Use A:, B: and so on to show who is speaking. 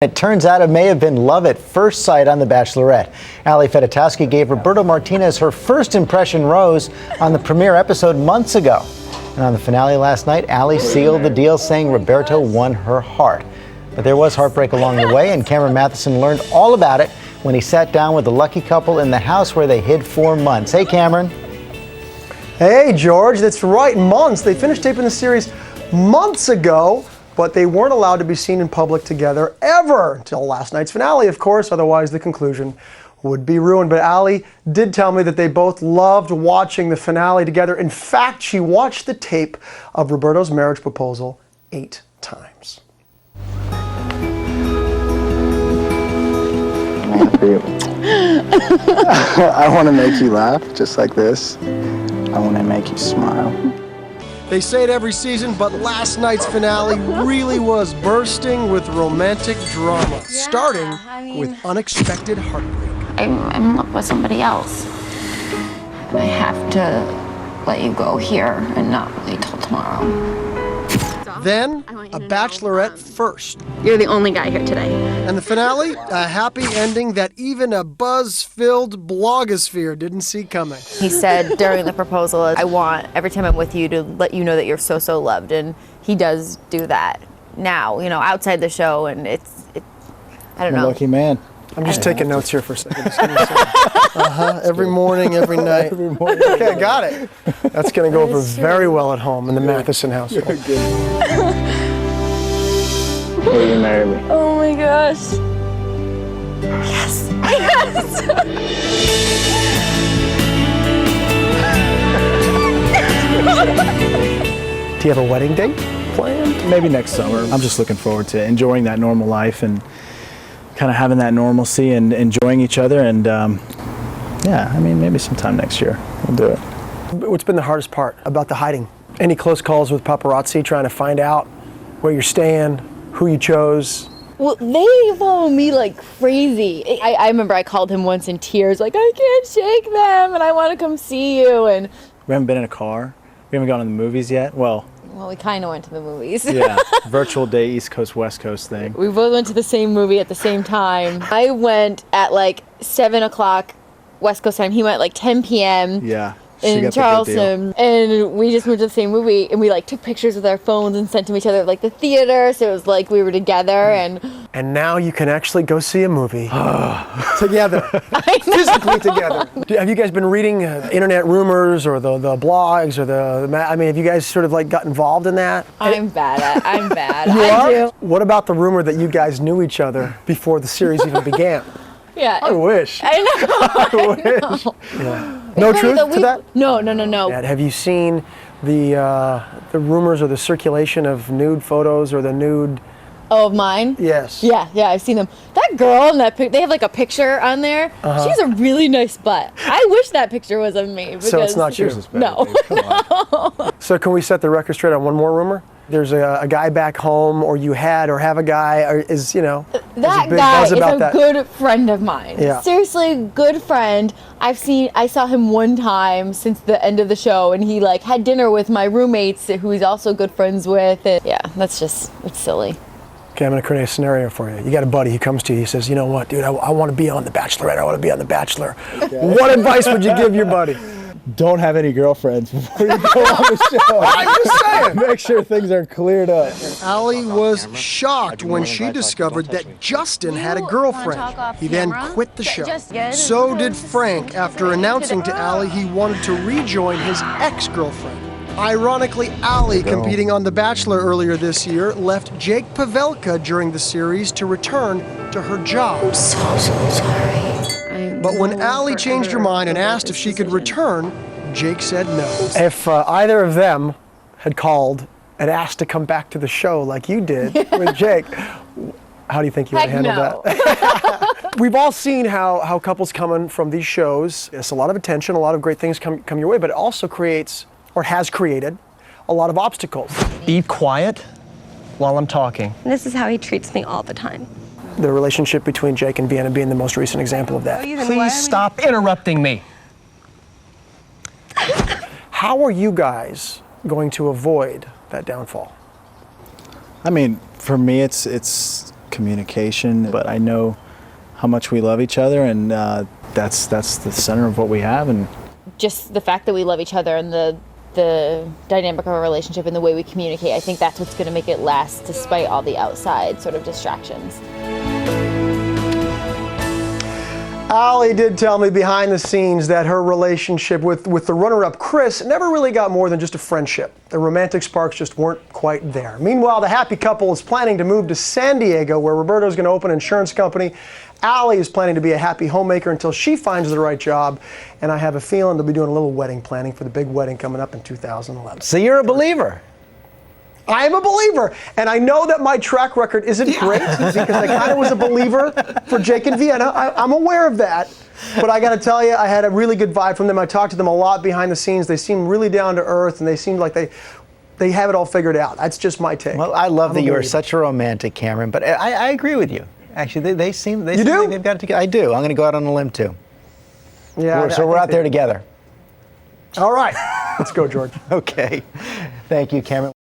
A: It turns out it may have been love at first sight on The Bachelorette. Ali Fedotowsky gave Roberto Martinez her first impression rose on the premiere episode months ago. And on the finale last night, Ali sealed the deal, saying Roberto won her heart. But there was heartbreak along the way, and Cameron Mathison learned all about it when he sat down with the lucky couple in the house where they hid 4 months. Hey, Cameron.
B: Hey, George, that's right, months. They finished taping the series months ago, but they weren't allowed to be seen in public together ever until last night's finale, of course, otherwise the conclusion would be ruined. But Ali did tell me that they both loved watching the finale together. In fact, she watched the tape of Roberto's marriage proposal 8 times.
C: I want to make you laugh, just like this. I want to make you smile.
B: They say it every season, but last night's finale really was bursting with romantic drama, starting with unexpected heartbreak.
D: I'm in love with somebody else. I have to let you go here and not wait till tomorrow.
B: Then, a Bachelorette first.
D: You're the only guy here today.
B: And the finale, a happy ending that even a buzz-filled blogosphere didn't see coming.
E: He said during the proposal, I want every time I'm with you to let you know that you're so, so loved. And he does do that now, you know, outside the show. And I don't know.
A: Lucky man.
B: I'm just taking notes here for a second. Every morning, every night.
A: Every morning.
B: Okay, got it. That's going to go over very well at home in the Mathison household.
C: Will you marry me?
D: Oh my gosh. Yes. Yes.
B: Do you have a wedding date planned?
F: Maybe next summer. I'm just looking forward to enjoying that normal life and kind of having that normalcy and enjoying each other. And yeah, I mean, maybe sometime next year we'll do it.
B: What's been the hardest part about the hiding? Any close calls with paparazzi trying to find out where you're staying, who you chose?
E: Well, they follow me like crazy. I remember I called him once in tears, like, I can't shake them and I want to come see you. And
F: We haven't been in a car. We haven't gone to the movies yet. Well,
E: we kind of went to the movies.
F: yeah, virtual day, East Coast, West Coast thing.
E: We both went to the same movie at the same time. I went at like 7 o'clock West Coast time. He went at like 10 p.m.
F: Yeah.
E: in Charleston, and we just went to the same movie, and we like took pictures with our phones and sent them to each other at like the theater, so it was like we were together. And
B: now you can actually go see a movie together, physically together. Have you guys been reading internet rumors or the blogs or I mean, have you guys sort of like got involved in that?
E: I'm bad.
B: You
E: I
B: are?
E: do.
B: What about the rumor that you guys knew each other before the series even began?
E: Yeah.
B: I wish.
E: I know.
B: I wish. Yeah. No truth to that?
E: No.
B: Have you seen the rumors or the circulation of nude photos or the nude?
E: Oh, of mine?
B: Yes.
E: Yeah, I've seen them. That girl in that they have like a picture on there. She has a really nice butt. I wish that picture was of me.
B: So it's not you?
E: No.
B: So can we set the record straight on one more rumor? There's a guy back home, or you had, or have a guy, or is, you know,
E: that guy is a good friend of mine.
B: Yeah.
E: Seriously, good friend. I saw him one time since the end of the show, and he like had dinner with my roommates, who he's also good friends with. And yeah, it's silly.
B: Okay, I'm gonna create a scenario for you. You got a buddy, he comes to you, he says, you know what, dude, I want to be on The Bachelorette, I want to be on The Bachelor. Okay. What advice would you give your buddy?
F: Don't have any girlfriends before you go on the show.
B: I'm just saying.
F: Make sure things are cleared up.
B: Ali was shocked when she discovered that Justin had a girlfriend. He then quit the show. So did Frank after announcing to Ali he wanted to rejoin his ex-girlfriend. Ironically, Ali, competing on The Bachelor earlier this year, left Jake Pavelka during the series to return to her job.
D: I'm so sorry.
B: But when Ali changed her mind and asked if she could return, Jake said no. If either of them had called and asked to come back to the show like you did with Jake, how do you think you would handle that? We've all seen how couples coming from these shows, it's a lot of attention, a lot of great things come your way, but it also creates, or has created, a lot of obstacles. Be quiet while I'm talking.
G: This is how he treats me all the time.
B: The relationship between Jake and Vienna being the most recent example of that.
H: Please stop interrupting me.
B: How are you guys going to avoid that downfall?
F: I mean, for me, it's communication, but I know how much we love each other, and that's the center of what we have. And
E: just the fact that we love each other and the dynamic of our relationship and the way we communicate, I think that's what's going to make it last despite all the outside sort of distractions.
B: Allie did tell me behind the scenes that her relationship with the runner-up Chris never really got more than just a friendship. The romantic sparks just weren't quite there. Meanwhile, the happy couple is planning to move to San Diego, where Roberto's going to open an insurance company. Allie is planning to be a happy homemaker until she finds the right job, and I have a feeling they'll be doing a little wedding planning for the big wedding coming up in 2011.
A: So you're a believer.
B: I am a believer, and I know that my track record isn't great because I kind of was a believer for Jake and Vienna. I'm aware of that, but I got to tell you, I had a really good vibe from them. I talked to them a lot behind the scenes. They seem really down to earth, and they seem like they have it all figured out. That's just my take.
A: Well, I love that you are such a romantic, Cameron, but I agree with you. Actually, they seem like they've got it together. I do. I'm going to go out on a limb too.
B: Yeah.
A: So we're out there together.
B: All right. Let's go, George.
A: Okay. Thank you, Cameron.